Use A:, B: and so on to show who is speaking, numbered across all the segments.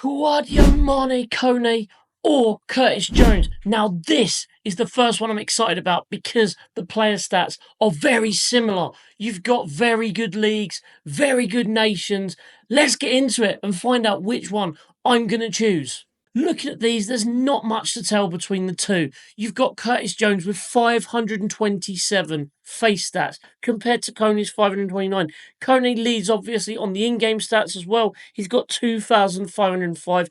A: Koné or Curtis Jones. Now, this is the first one I'm excited about because the player stats are very similar. You've got very good leagues, very good nations. Let's get into it and find out which one I'm going to choose. Looking at these, there's not much to tell between the two. You've got Curtis Jones with 527 face stats compared to Koné's 529. Koné leads obviously on the in-game stats as well. He's got 2,505,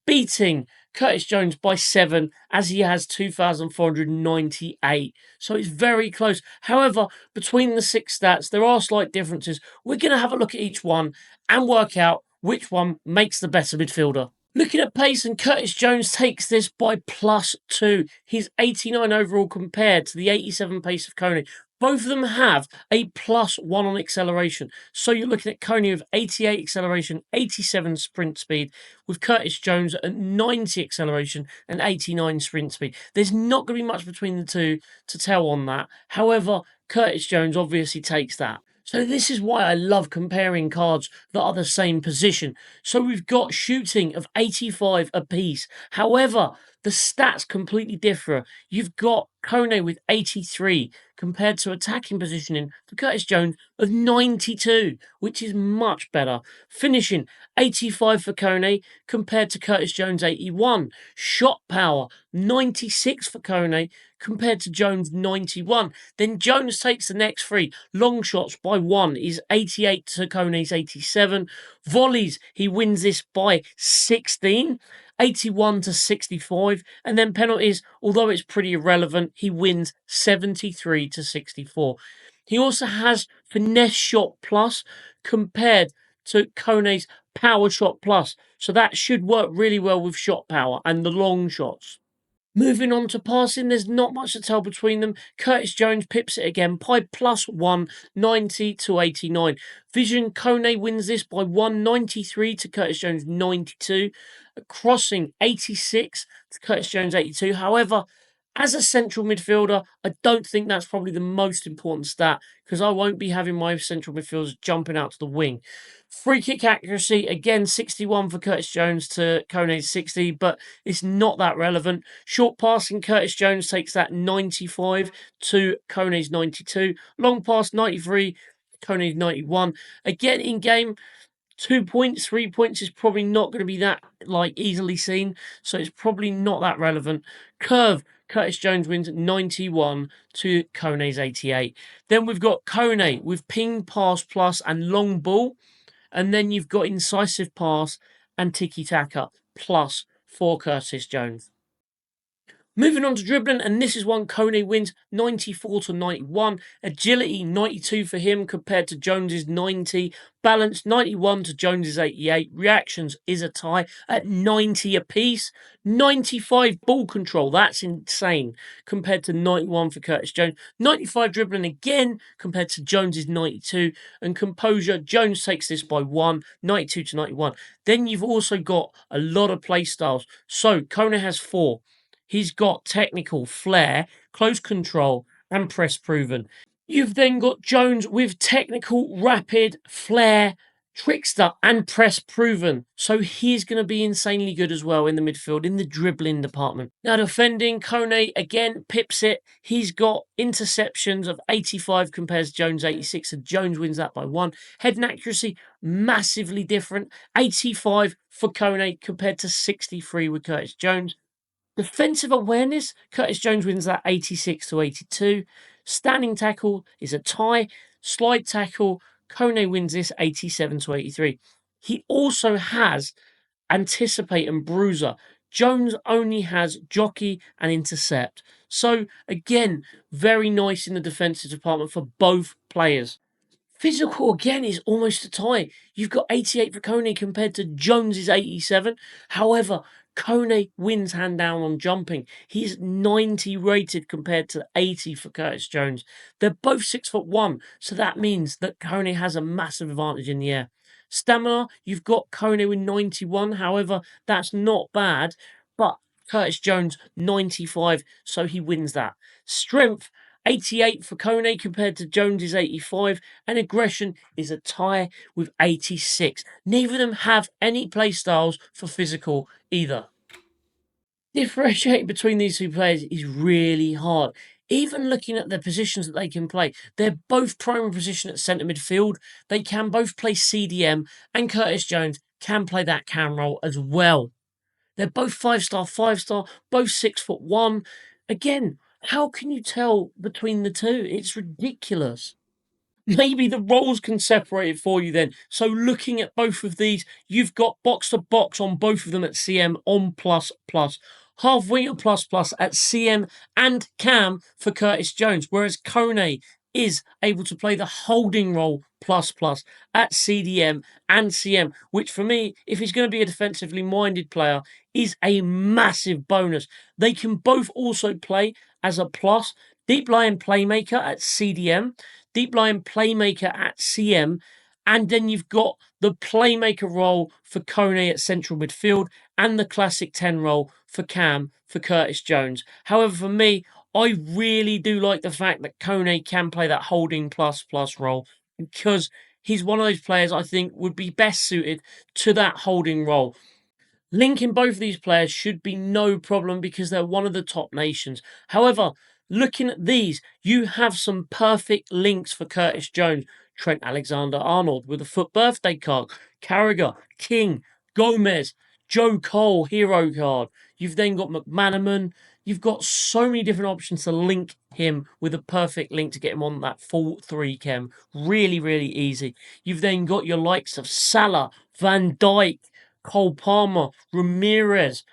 A: beating Curtis Jones by 7 as he has 2,498. So it's very close. However, between the 6 stats, there are slight differences. We're going to have a look at each one and work out which one makes the better midfielder. Looking at pace, and Curtis Jones takes this by +2. He's 89 overall compared to the 87 pace of Koné. Both of them have a +1 on acceleration. So you're looking at Koné with 88 acceleration, 87 sprint speed, with Curtis Jones at 90 acceleration and 89 sprint speed. There's not going to be much between the two to tell on that. However, Curtis Jones obviously takes that. So this is why I love comparing cards that are the same position. So we've got shooting of 85 apiece. However, the stats completely differ. You've got Koné with 83 compared to attacking positioning for Curtis Jones of 92, which is much better. Finishing 85 for Koné compared to Curtis Jones 81. Shot power 96 for Koné compared to Jones 91. Then Jones takes the next 3. Long shots by 1 is 88 to Koné's 87. Volleys, he wins this by 16. 81 to 65, and then penalties, although it's pretty irrelevant, he wins 73 to 64. He also has finesse shot plus compared to Koné's power shot plus, so that should work really well with shot power and the long shots. Moving on to passing, there's not much to tell between them. Curtis Jones pips it again by +1, 90 to 89. Vision, Koné wins this by 193 to Curtis Jones 92. Crossing 86 to Curtis Jones 82. However, as a central midfielder, I don't think that's probably the most important stat because I won't be having my central midfielders jumping out to the wing. Free kick accuracy, again, 61 for Curtis Jones to Koné's 60, but it's not that relevant. Short passing, Curtis Jones takes that 95 to Koné's 92. Long pass, 93, Koné's 91. Again, in game, 2 points, 3 points is probably not going to be that easily seen, so it's probably not that relevant. Curve, Curtis Jones wins 91 to Koné's 88. Then we've got Koné with ping, pass plus, and long ball. And then you've got incisive pass and tiki-taka plus for Curtis Jones. Moving on to dribbling, and this is one Koné wins 94 to 91. Agility 92 for him compared to Jones's 90. Balance 91 to Jones's 88. Reactions is a tie at 90 apiece. 95 ball control, that's insane, compared to 91 for Curtis Jones. 95 dribbling again compared to Jones's 92. And composure, Jones takes this by 1, 92 to 91. Then you've also got a lot of play styles. So Koné has 4. He's got technical, flair, close control, and press proven. You've then got Jones with technical, rapid, flair, trickster, and press proven. So he's going to be insanely good as well in the midfield, in the dribbling department. Now defending, Koné again pips it. He's got interceptions of 85 compared to Jones 86, and Jones wins that by 1. Head and accuracy, massively different. 85 for Koné compared to 63 with Curtis Jones. Defensive awareness, Curtis Jones wins that 86 to 82. Standing tackle is a tie. Slide tackle, Koné wins this 87 to 83. He also has anticipate and bruiser. Jones only has jockey and intercept. So again, very nice in the defensive department for both players. Physical again is almost a tie. You've got 88 for Koné compared to Jones's 87. However, Koné wins hand down on jumping. He's 90 rated compared to 80 for Curtis Jones. They're both 6'1", so that means that Koné has a massive advantage in the air. Stamina, you've got Koné with 91. However, that's not bad, but Curtis Jones 95, so he wins that. Strength, 88 for Koné compared to Jones's 85, and aggression is a tie with 86. Neither of them have any play styles for physical either. Differentiating between these two players is really hard. Even looking at the positions that they can play, they're both primary position at centre midfield. They can both play CDM, and Curtis Jones can play that cam role as well. They're both 5-star, 5-star, both 6'1". Again, how can you tell between the two? It's ridiculous. Maybe the roles can separate it for you then. So looking at both of these, you've got box to box on both of them at CM on plus plus. Half winger plus plus at CM and cam for Curtis Jones, whereas Koné is able to play the holding role plus plus at CDM and CM, which for me, if he's going to be a defensively minded player, is a massive bonus. They can both also play as a plus deep line playmaker at CDM, deep line playmaker at CM, and then you've got the playmaker role for Koné at central midfield and the classic 10 role for Cam for Curtis Jones. However, for me, I really do like the fact that Koné can play that holding plus plus role because he's one of those players I think would be best suited to that holding role. Linking both of these players should be no problem because they're one of the top nations. However, looking at these, you have some perfect links for Curtis Jones. Trent Alexander-Arnold with a FUT birthday card. Carragher, King, Gomez, Joe Cole hero card. You've then got McManaman. You've got so many different options to link him with a perfect link to get him on that full 3 chem. Really, really easy. You've then got your likes of Salah, Van Dijk, Cole Palmer, Ramirez,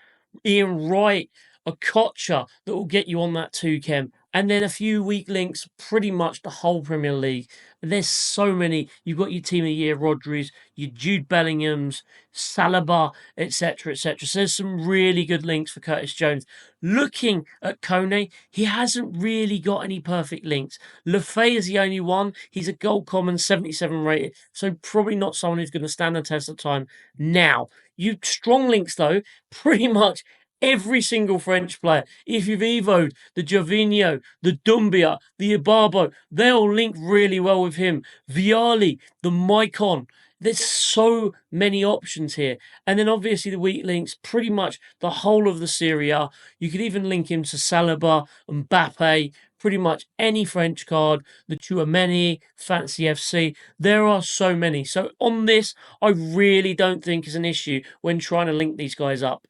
A: Ian Wright, Okocha that will get you on that 2 chem. And then a few weak links, pretty much the whole Premier League. There's so many. You've got your team of the year, Rodri's, your Jude Bellingham's, Saliba, etc., etc. So there's some really good links for Curtis Jones. Looking at Koné, he hasn't really got any perfect links. Lefay is the only one. He's a gold common, 77 rated, so probably not someone who's going to stand the test of time. Now, you strong links though, pretty much every single French player. If you've evoed the Gervinho, the Dumbia, the Ibarbo, they all link really well with him. Viali, the Maicon. There's so many options here. And then obviously the weak links, pretty much the whole of the Serie A. You could even link him to Saliba, Mbappe, pretty much any French card, the Chouameni, Fancy FC. There are so many. So on this, I really don't think is an issue when trying to link these guys up.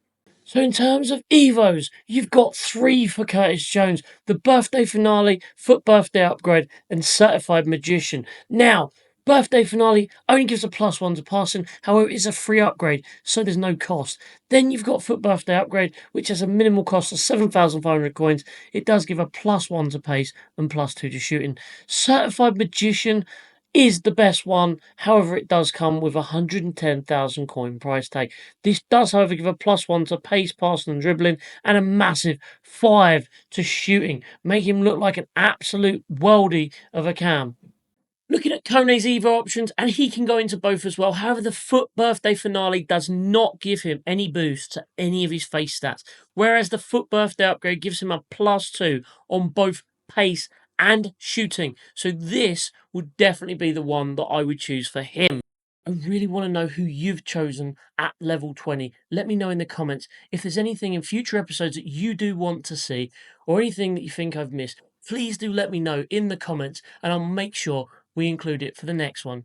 A: So in terms of Evos, you've got 3 for Curtis Jones. The birthday finale, FUT birthday upgrade, and certified magician. Now, birthday finale only gives a +1 to passing. However, it's a free upgrade, so there's no cost. Then you've got FUT birthday upgrade, which has a minimal cost of 7,500 coins. It does give a +1 to pace and +2 to shooting. Certified magician is the best one. However, it does come with a 110,000 coin price tag. This does, however, give a +1 to pace, passing and dribbling, and a massive 5 to shooting, make him look like an absolute worldie of a cam. Looking at Koné's Evo options, and he can go into both as well. However, the FUT birthday finale does not give him any boost to any of his face stats, whereas the FUT birthday upgrade gives him a +2 on both pace and shooting. So this would definitely be the one that I would choose for him. I really want to know who you've chosen at level 20. Let me know in the comments if there's anything in future episodes that you do want to see or anything that you think I've missed. Please do let me know in the comments and I'll make sure we include it for the next one.